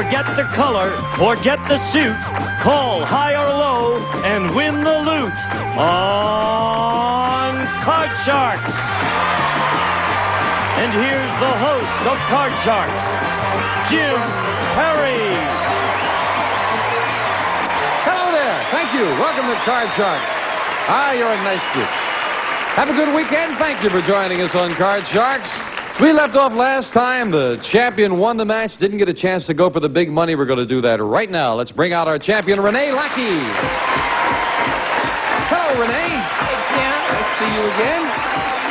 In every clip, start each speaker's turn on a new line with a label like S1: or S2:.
S1: get the color or get the suit, call high or low and win the loot on Card Sharks. And here's the host of Card Sharks, Jim Perry.
S2: Hello there. Thank you. Welcome to Card Sharks. Ah, you're a nice group. Have a good weekend. Thank you for joining us on Card Sharks. We left off last time. The champion won the match, didn't get a chance to go for the big money. We're going to do that right now. Let's bring out our champion, Renee Lackey. Hello, Renee.
S3: Hey, Jim.
S2: Nice to see you again.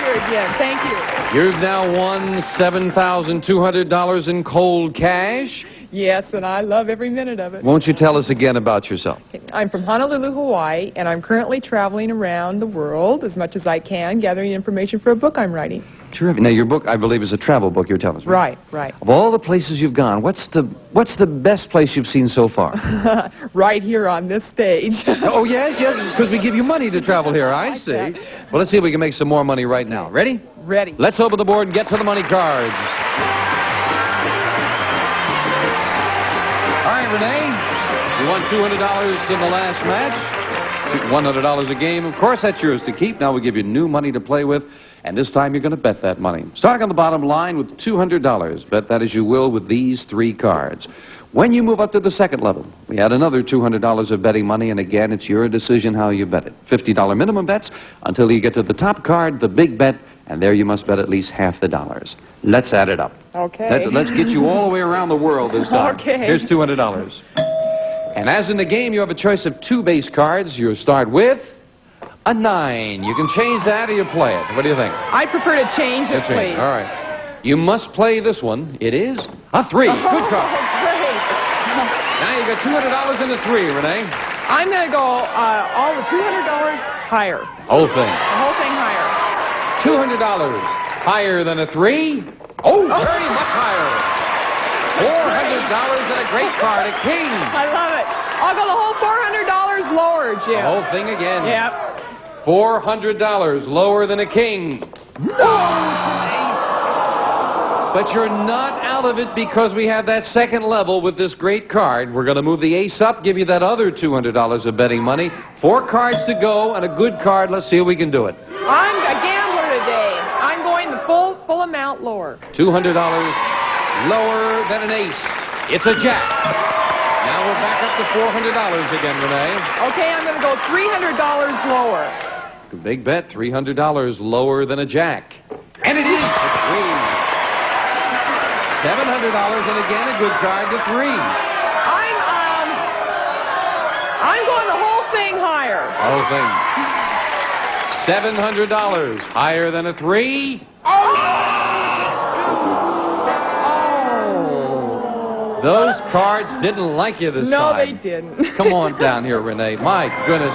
S3: Here again. Thank you.
S2: You've now won $7,200 in cold cash.
S3: Yes, and I love every minute of it.
S2: Won't you tell us again about yourself?
S3: I'm from Honolulu, Hawaii, and I'm currently traveling around the world as much as I can, gathering information for a book I'm writing.
S2: Terrific. Now, your book, I believe, is a travel book, you're telling us.
S3: Right, right.
S2: Of all the places you've gone, what's the best place you've seen so far?
S3: Right here on this stage.
S2: Oh, yes, because we give you money to travel here. I see. Well, let's see if we can make some more money right now. Ready?
S3: Ready.
S2: Let's open the board and get to the money cards. All right, Renee, you won $200 in the last match. $100 a game. Of course, that's yours to keep. Now we give you new money to play with, and this time you're going to bet that money. Starting on the bottom line with $200. Bet that as you will with these three cards. When you move up to the second level, we add another $200 of betting money, and again, it's your decision how you bet it. $50 minimum bets until you get to the top card, the big bet, and there you must bet at least half the dollars. Let's add it up.
S3: Okay.
S2: Let's get you all the way around the world this time.
S3: Okay.
S2: Here's $200. And as in the game, you have a choice of two base cards. You start with a 9. You can change that or you play it. What do you think?
S3: I prefer to change it, please.
S2: All right. You must play this one. It is a 3. Good card.
S3: Great.
S2: Now you got $200 in a 3, Renee.
S3: I'm going to go all the $200 higher.
S2: Whole thing.
S3: The whole thing higher.
S2: $200 higher than a 3. Oh, very much higher. $400 and a great card, a king.
S3: I love it. I'll go the whole $400 lower, Jim.
S2: The whole thing again.
S3: Yep.
S2: $400 lower than a king. No! But you're not out of it because we have that second level with this great card. We're going to move the ace up, give you that other $200 of betting money. 4 cards to go and a good card. Let's see if we can do it.
S3: I'm a gambler today. I'm going the full amount lower.
S2: $200 lower than an ace. It's a jack. Now we're back up to $400 again, Renee.
S3: Okay, I'm going to go $300 lower.
S2: Big bet, $300 lower than a jack. And it is a 3. $700 and again a good card to 3.
S3: I'm going the whole thing higher.
S2: Whole thing. $700 higher than a 3. Those cards didn't like you this time.
S3: No, they didn't.
S2: Come on down here, Renee. My goodness.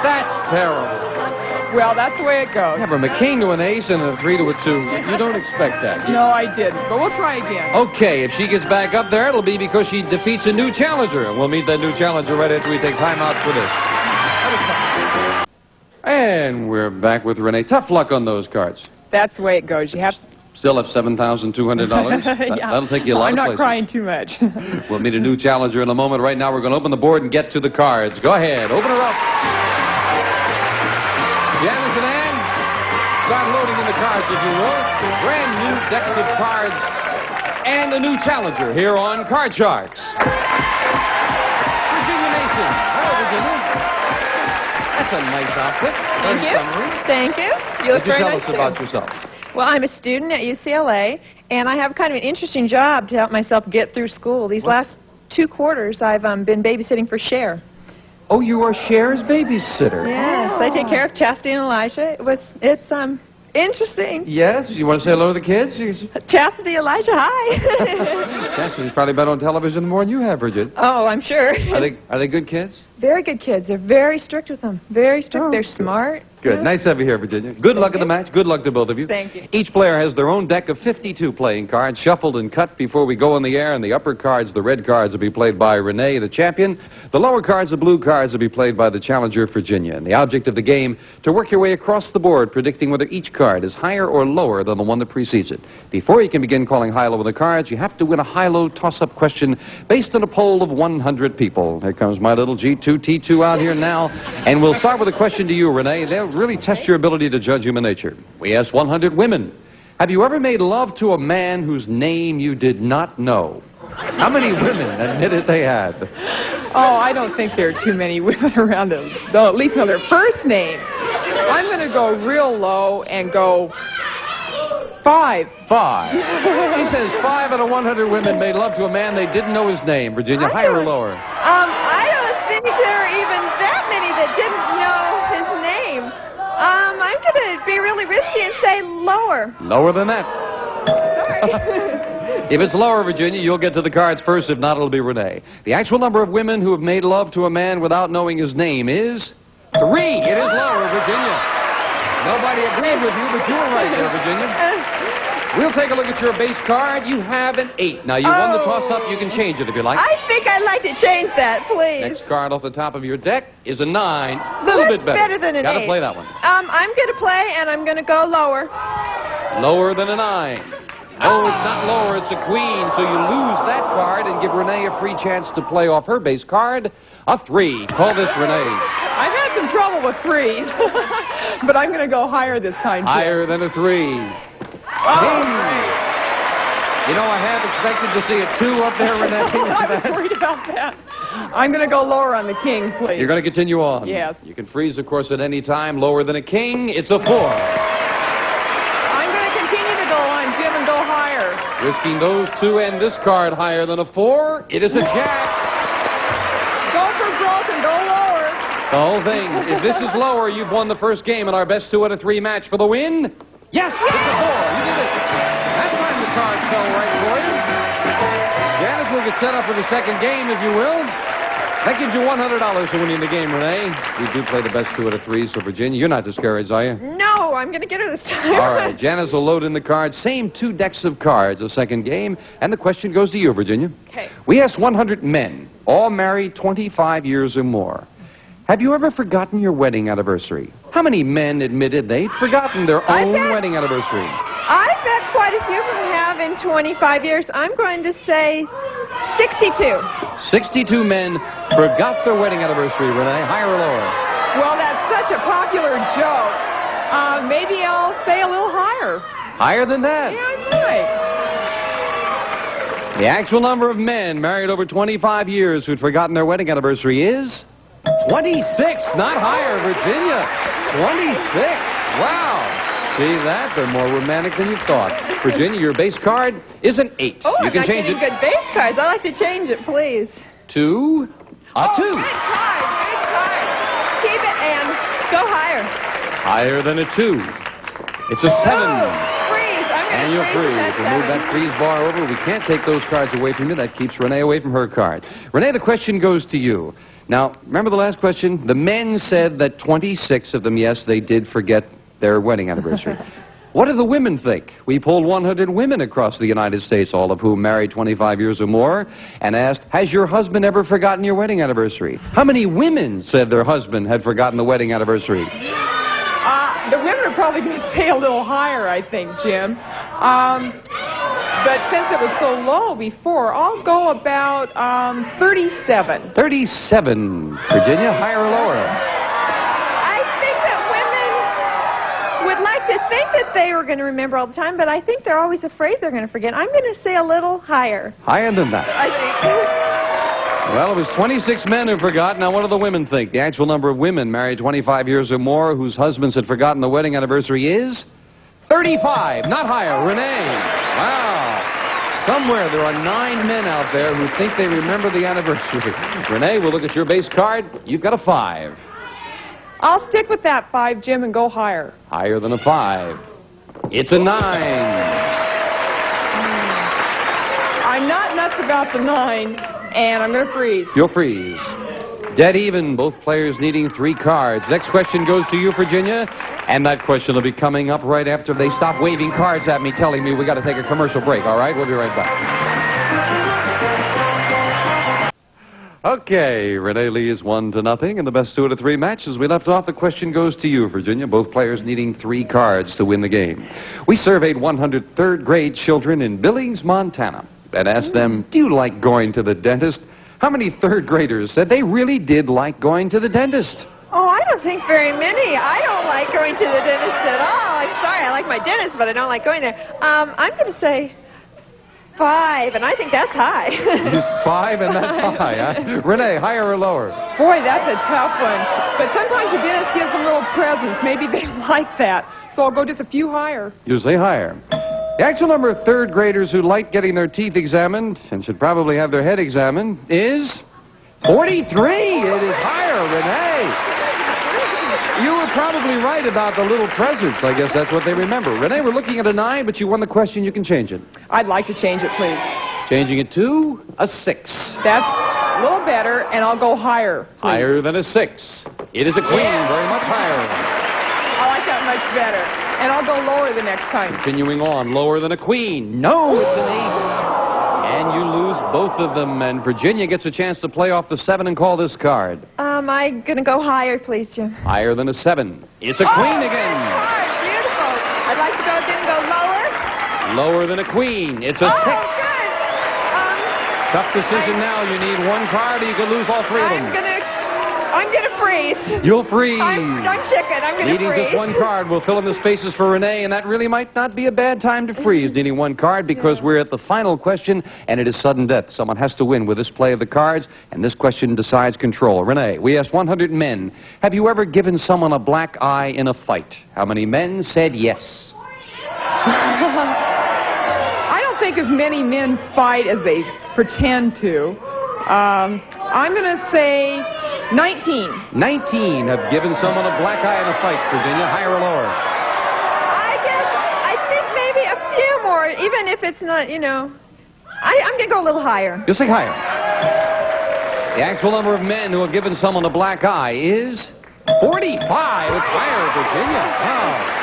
S2: That's terrible.
S3: Well, that's the way it goes.
S2: Yeah, from a king to an ace and a 3 to a 2. You don't expect that.
S3: No, I didn't. But we'll try again.
S2: Okay, if she gets back up there, it'll be because she defeats a new challenger. And we'll meet that new challenger right after we take time out for this. And we're back with Renee. Tough luck on those cards.
S3: That's the way it goes. You have
S2: Still have $7,200.
S3: Yeah.
S2: That'll take you a lot
S3: I'm
S2: of
S3: not
S2: places.
S3: crying too much.
S2: We'll meet a new challenger in a moment. Right now, we're going to open the board and get to the cards. Go ahead. Open her up. Janice and Ann, start loading in the cards, if you will. Brand new decks of cards and a new challenger here on Card Sharks. Virginia Mason. Hello, Virginia. That's a nice outfit.
S4: Thank you. Thank you. You look
S2: What
S4: very
S2: tell
S4: nice
S2: us
S4: too.
S2: about yourself?
S4: Well, I'm a student at UCLA, and I have kind of an interesting job to help myself get through school. These last 2 quarters, I've been babysitting for Cher.
S2: Oh, you are Cher's babysitter.
S4: Yes, I take care of Chastity and Elijah. It's interesting.
S2: Yes? You want to say hello to the kids?
S4: Chastity, Elijah, hi.
S2: Chastity's probably been on television more than you have, Bridget.
S4: Oh, I'm sure.
S2: Are they good kids?
S4: Very good kids. They're very strict with them. Very strict.
S2: Oh,
S4: They're
S2: good.
S4: smart.
S2: Good.
S4: Yeah.
S2: Nice to have you here, Virginia. Good luck in the match. Good luck to both of you.
S4: Thank you.
S2: Each player has their own deck of 52 playing cards, shuffled and cut before we go on the air, and the upper cards, the red cards, will be played by Renee, the champion. The lower cards, the blue cards, will be played by the challenger, Virginia. And the object of the game, to work your way across the board, predicting whether each card is higher or lower than the one that precedes it. Before you can begin calling high-low with the cards, you have to win a high-low toss-up question based on a poll of 100 people. Here comes my little G2T2 out here now. And we'll start with a question to you, Renee. They'll really test your ability to judge human nature. We asked 100 women, have you ever made love to a man whose name you did not know? How many women admitted they had?
S3: Oh, I don't think there are too many women around that they'll at least know their first name. I'm going to go real low and go 5.
S2: 5. He says 5 out of 100 women made love to a man they didn't know his name. Virginia, higher or lower?
S4: I don't think there are even that many that didn't know his name. I'm going to be really risky and say lower.
S2: Lower than that.
S4: Sorry.
S2: If it's lower, Virginia, you'll get to the cards first. If not, it'll be Renee. The actual number of women who have made love to a man without knowing his name is 3. It is lower, Virginia. Nobody agreed with you, but you were right there, Virginia. We'll take a look at your base card. You have an 8. Now, you won the toss-up. You can change it if you like.
S4: I think I'd like to change that, please.
S2: Next card off the top of your deck is a 9. A little bit better.
S4: Better than an 8.
S2: Gotta play that one.
S4: I'm going to play, and I'm going to go lower.
S2: Lower than a 9. Oh, it's not lower, it's a queen, so you lose that card and give Renee a free chance to play off her base card, a 3. Call this, Renee.
S3: I've had some trouble with 3s, but I'm going to go higher this time, too.
S2: Higher than a 3.
S3: Oh,
S2: you know, I half expected to see a 2 up there, Renee.
S3: I was worried about that. I'm going to go lower on the king, please.
S2: You're going to continue on?
S3: Yes.
S2: You can freeze, of course, at any time. Lower than a king, it's a 4.
S3: I'm going to continue to go on, Jim, and go higher.
S2: Risking those 2 and this card higher than a 4, it is a jack.
S3: Go for broke and go lower.
S2: The whole thing. If this is lower, you've won the first game in our best 2 out of 3 match for the win. Yes, it's a 4. You did it. That time the cards fell right for you. Janice will get set up for the second game, if you will. That gives you $100 for winning the game, Renee. We do play the best 2 out of 3, so Virginia, you're not discouraged, are you?
S4: No, I'm going to get her this time.
S2: All right, Janice will load in the cards. Same 2 decks of cards, a second game. And the question goes to you, Virginia.
S4: Okay.
S2: We asked 100 men, all married 25 years or more. Have you ever forgotten your wedding anniversary? How many men admitted they'd forgotten their own wedding anniversary?
S4: I bet quite a few of them have in 25 years. I'm going to say 62.
S2: 62 men forgot their wedding anniversary, Renee. Higher or lower?
S3: Well, that's such a popular joke. Maybe I'll say a little higher.
S2: Higher than that?
S3: Yeah, I might.
S2: The actual number of men married over 25 years who'd forgotten their wedding anniversary is 26. Not higher, Virginia. 26. Wow. See that? They're more romantic than you thought. Virginia, your base card is an 8.
S4: Oh,
S2: you can change it.
S4: good base cards. I'd like to change it, please.
S2: To a 2.
S4: Good card. Keep it and go higher.
S2: Higher than a 2. It's a 7.
S4: Freeze. I'm going
S2: And
S4: to
S2: you're free. You can move that freeze bar over. We can't take those cards away from you. That keeps Renee away from her card. Renee, the question goes to you. Now, remember the last question? The men said that 26 of them, yes, they did forget their wedding anniversary. What do the women think? We polled 100 women across the United States, all of whom married 25 years or more, and asked, has your husband ever forgotten your wedding anniversary? How many women said their husband had forgotten the wedding anniversary?
S3: The women are probably going to say a little higher, I think, Jim. But since it was so low before, I'll go about 37.
S2: 37. Virginia, higher or lower?
S4: I think that women would like to think that they were going to remember all the time, but I think they're always afraid they're going to forget. I'm going to say a little higher.
S2: Higher than that.
S4: I think.
S2: Well, it was 26 men who forgot. Now, what do the women think? The actual number of women married 25 years or more whose husbands had forgotten the wedding anniversary is 35. Not higher. Renee. Wow. Somewhere there are 9 men out there who think they remember the anniversary. Renee, we'll look at your base card. You've got a 5.
S3: I'll stick with that 5, Jim, and go higher.
S2: Higher than a 5. It's a 9.
S3: I'm not nuts about the 9, and I'm going to freeze.
S2: You'll freeze. Dead even, both players needing 3 cards. Next question goes to you, Virginia, and that question will be coming up right after they stop waving cards at me, telling me we got to take a commercial break. All right, we'll be right back. Okay, Renee leads 1-0 in the best 2 out of 3 matches. We left off. The question goes to you, Virginia. Both players needing 3 cards to win the game. We surveyed 100 third-grade children in Billings, Montana, and asked them, do you like going to the dentist? How many third graders said they really did like going to the dentist?
S4: Oh, I don't think very many. I don't like going to the dentist at all. I'm sorry, I like my dentist, but I don't like going there. I'm going to say 5, and I think that's high.
S2: 5, and that's high, huh? Renee, higher or lower?
S3: Boy, that's a tough one. But sometimes the dentist gives them little presents. Maybe they like that. So I'll go just a few higher.
S2: You say higher. The actual number of third graders who like getting their teeth examined and should probably have their head examined is 43. It is higher, Renee. You were probably right about the little presents. I guess that's what they remember. Renee, we're looking at a 9, but you won the question. You can change it.
S3: I'd like to change it, please.
S2: Changing it to a 6.
S3: That's a little better, and I'll go higher, please.
S2: Higher than a 6. It is a queen, very much higher.
S3: I like that much better. And I'll go lower the next time.
S2: Continuing on, lower than a queen. No, it's an 8. And you lose both of them, and Virginia gets a chance to play off the 7 and call this card.
S4: I'm going to go higher, please, Jim.
S2: Higher than a 7. It's a queen again.
S4: Beautiful. I'd like to go lower.
S2: Lower than a queen. It's a 6.
S4: Good.
S2: Tough decision now. You need 1 card or you could lose all 3 of them.
S4: I'm gonna freeze.
S2: You'll freeze.
S4: I'm chicken. I'm gonna
S2: Needing
S4: freeze.
S2: just 1 card. We'll fill in the spaces for Renee, and that really might not be a bad time to freeze, needing 1 card, because we're at the final question, and it is sudden death. Someone has to win with this play of the cards, and this question decides control. Renee, we asked 100 men, have you ever given someone a black eye in a fight? How many men said yes?
S3: I don't think as many men fight as they pretend to. I'm going to say 19.
S2: 19 have given someone a black eye in a fight, Virginia. Higher or lower?
S4: I think maybe a few more, even if it's not, I'm going to go a little higher.
S2: You'll say higher. The actual number of men who have given someone a black eye is 45. It's higher, Virginia. Wow.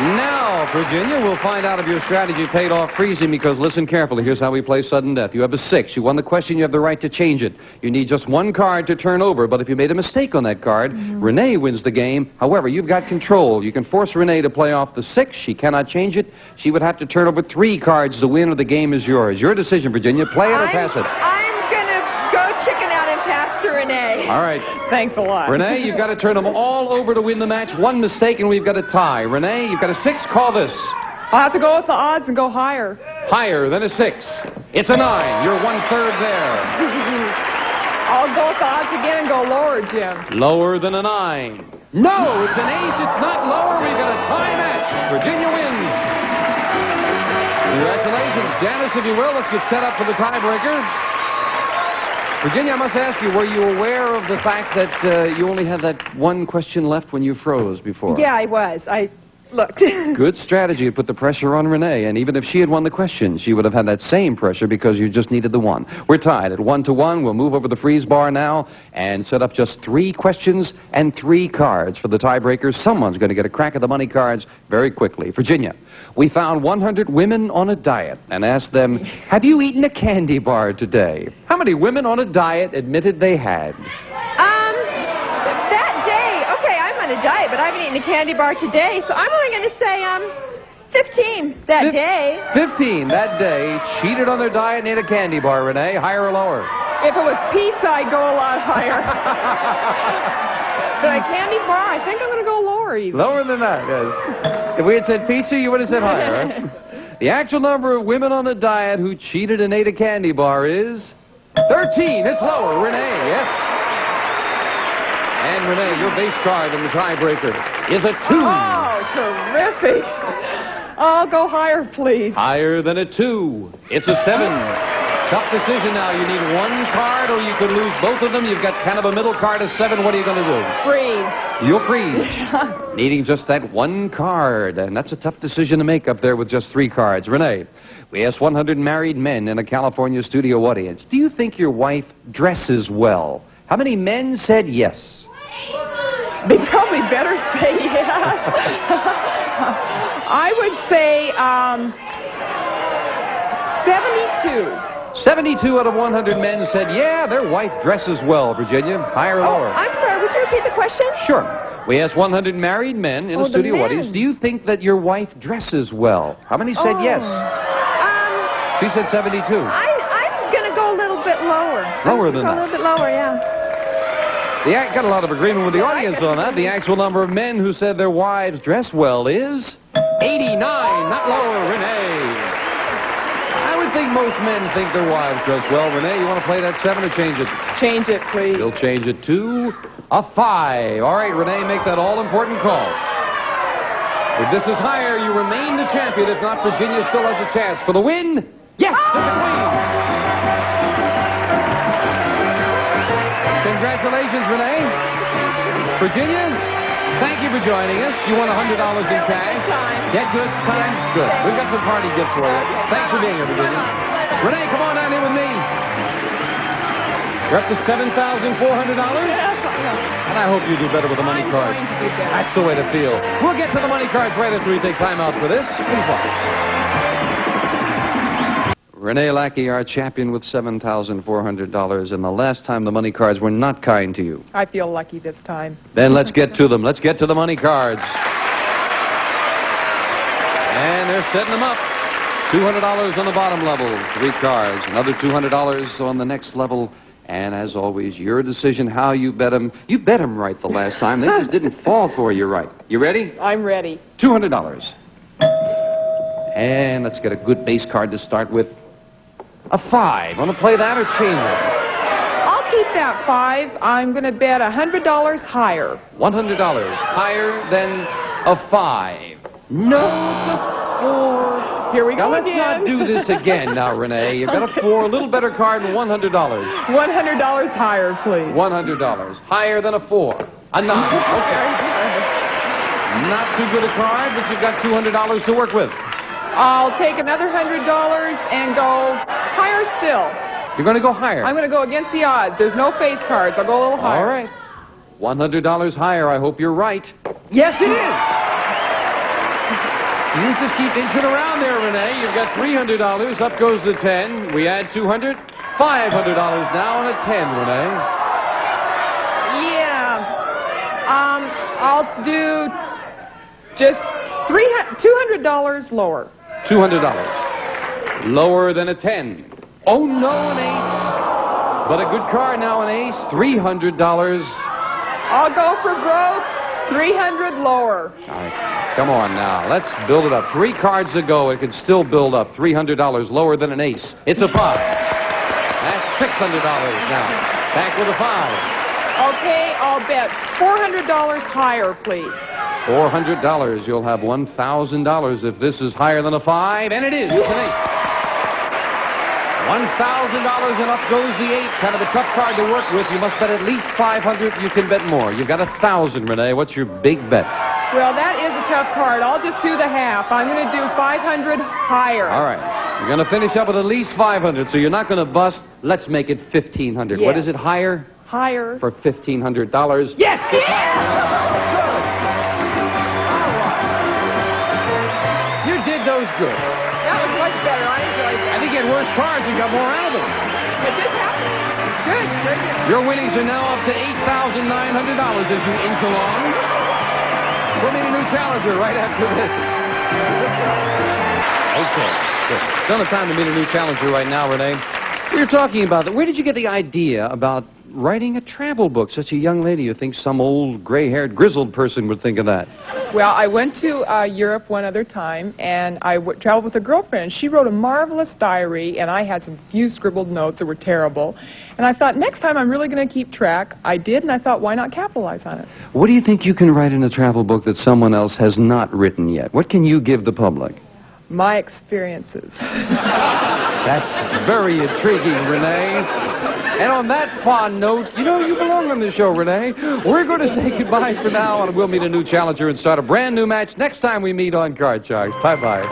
S2: Now, Virginia, we'll find out if your strategy paid off freezing, because listen carefully. Here's how we play sudden death. You have a 6. You won the question. You have the right to change it. You need just 1 card to turn over, but if you made a mistake on that card, Renee wins the game. However, you've got control. You can force Renee to play off the 6. She cannot change it. She would have to turn over 3 cards to win, or the game is yours. Your decision, Virginia. Play it or pass it.
S4: I'm going to go chicken out and pass to Renee.
S2: All right.
S3: Thanks a lot.
S2: Renee, you've got to turn them all over to win the match. 1 mistake, and we've got a tie. Renee, you've got a 6. Call this.
S3: I'll have to go with the odds and go higher.
S2: Higher than a 6. It's a 9. You're 1/3 there.
S3: I'll go with the odds again and go lower, Jim.
S2: Lower than a 9. No, it's an 8. It's not lower. We've got a tie match. Virginia wins. Congratulations. Janice, if you will, let's get set up for the tiebreaker. Virginia, I must ask you, were you aware of the fact that you only had that 1 question left when you froze before?
S4: Yeah, I was. I looked.
S2: Good strategy to put the pressure on Renee, and even if she had won the question, she would have had that same pressure because you just needed the 1. We're tied at 1-1. We'll move over the freeze bar now and set up just 3 questions and 3 cards for the tiebreakers. Someone's going to get a crack at the money cards very quickly. Virginia, we found 100 women on a diet and asked them, have you eaten a candy bar today? How many women on a diet admitted they had?
S4: That day, okay, I'm on a diet, but I haven't eaten a candy bar today, so I'm only going to say 15 that day.
S2: 15 that day cheated on their diet and ate a candy bar. Renee, higher or lower?
S3: If it was pizza, I'd go a lot higher. But a candy bar, I think I'm going to go lower even.
S2: Lower than that, yes. If we had said pizza, you would have said higher, right? The actual number of women on a diet who cheated and ate a candy bar is 13. It's lower. Renee, yes. And Renee, your base card in the tiebreaker is a 2.
S3: Oh, terrific. I'll go higher, please.
S2: Higher than a 2. It's a 7. Tough decision now. You need 1 card, or you could lose both of them. You've got kind of a middle card of 7. What are you going to do?
S3: Freeze.
S2: You'll freeze. Needing just that 1 card, and that's a tough decision to make up there with just 3 cards. Renee, we asked 100 married men in a California studio audience, do you think your wife dresses well? How many men said yes?
S3: They probably better say yes. I would say 72.
S2: 72 out of 100 men said, yeah, their wife dresses well, Virginia. Higher or lower?
S4: I'm sorry, would you repeat the question?
S2: Sure. We asked 100 married men in a
S4: the
S2: studio
S4: men.
S2: audience, do you think that your wife dresses well? How many said yes? She said 72.
S4: I'm going to go a little bit lower.
S2: Lower than
S4: A
S2: that.
S4: little bit lower, yeah.
S2: Got a lot of agreement with the audience on that. The actual number of men who said their wives dress well is 89, not lower, Renee. I would think most men think their wives dress well. Renee, you want to play that 7 or change it?
S3: Change it, please.
S2: We'll change it to a 5. All right, Renee, make that all-important call. If this is higher, you remain the champion. If not, Virginia still has a chance for the win. Yes, it's a queen. Congratulations, Renee. Virginia, thank you for joining us. You won $100 in cash. Get good time? Good. We've got some party gifts for you. Thanks for being here, Virginia. Renee, come on down here with me. You're up to $7,400. And I hope you do better with the money cards. That's the way to feel. We'll get to the money cards right after we take time out for this. Please watch. Renee Lackey, our champion with $7,400, and the last time the money cards were not kind to you.
S3: I feel lucky this time.
S2: Then let's get to them. Let's get to the money cards. And they're setting them up. $200 on the bottom level, 3 cards. Another $200 on the next level. And as always, your decision how you bet them. You bet them right the last time. They just didn't fall for you right. You ready?
S3: I'm ready.
S2: $200. And let's get a good base card to start with. A 5. Want to play that or change it?
S3: I'll keep that 5. I'm going to bet $100 higher.
S2: $100 higher than a 5. No, it's a 4.
S3: Here we go
S2: Now let's
S3: again.
S2: not do this again now, Renee. You've got a 4, a little better card than $100.
S3: $100 higher, please.
S2: $100 higher than a 4. A 9. Okay. Not too good a card, but you've got $200 to work with.
S3: I'll take another $100 and go higher still.
S2: You're going to go higher.
S3: I'm going to go against the odds. There's no face cards. I'll go a little higher.
S2: All right. $100 higher. I hope you're right. Yes, it is. You just keep inching around there, Renee. You've got $300. Up goes the 10. We add $200. $500 now and a 10, Renee.
S3: Yeah. I'll do just $200 lower.
S2: $200. Lower than a 10. Oh, no, an ace. But a good card now, an ace. $300.
S3: I'll go for broke. $300 lower.
S2: All right. Come on now. Let's build it up. 3 cards to go. It can still build up. $300 lower than an ace. It's a 5. That's $600 now. Back with a 5.
S3: Okay, I'll bet $400 higher, please.
S2: $400. You'll have $1,000 if this is higher than a 5, and it is. It's an 8. $1,000 and up goes the 8. Kind of a tough card to work with. You must bet at least $500. You can bet more. You've got $1,000, Renee. What's your big bet?
S3: Well, that is a tough card. I'll just do the half. I'm going to do $500 higher.
S2: All right. You're going to finish up with at least $500, so you're not going to bust. Let's make it $1,500.
S3: Yes.
S2: What is it, higher?
S3: Higher.
S2: For $1,500.
S3: Yes!
S2: It's higher. You did those good.
S3: That was much better. I enjoyed that.
S2: I think you had worse cards and got more out of them.
S3: It just happened. Good. Very good.
S2: Your winnings are now up to $8,900 as you inch along. We'll meet a new challenger right after this. Okay. Good. It's not the time to meet a new challenger right now, Renee. We were talking about that. Where did you get the idea about writing a travel book? Such a young lady. You think some old gray-haired, grizzled person would think of that.
S3: Well, I went to Europe one other time, and I traveled with a girlfriend. She wrote a marvelous diary, and I had some few scribbled notes that were terrible. And I thought, next time I'm really going to keep track. I did, and I thought, why not capitalize on it?
S2: What do you think you can write in a travel book that someone else has not written yet? What can you give the public?
S3: My experiences.
S2: That's very intriguing, Renee. And on that fond note, you know, you belong on the show, Renee. We're going to say goodbye for now, and we'll meet a new challenger and start a brand new match next time we meet on Card Sharks. Bye-bye.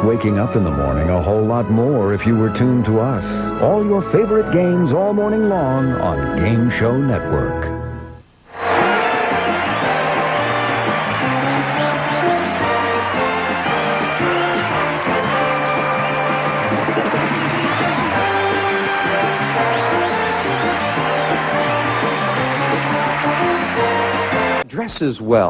S5: waking up in the morning a whole lot more if you were tuned to us. All your favorite games all morning long on Game Show Network.
S2: Dresses well.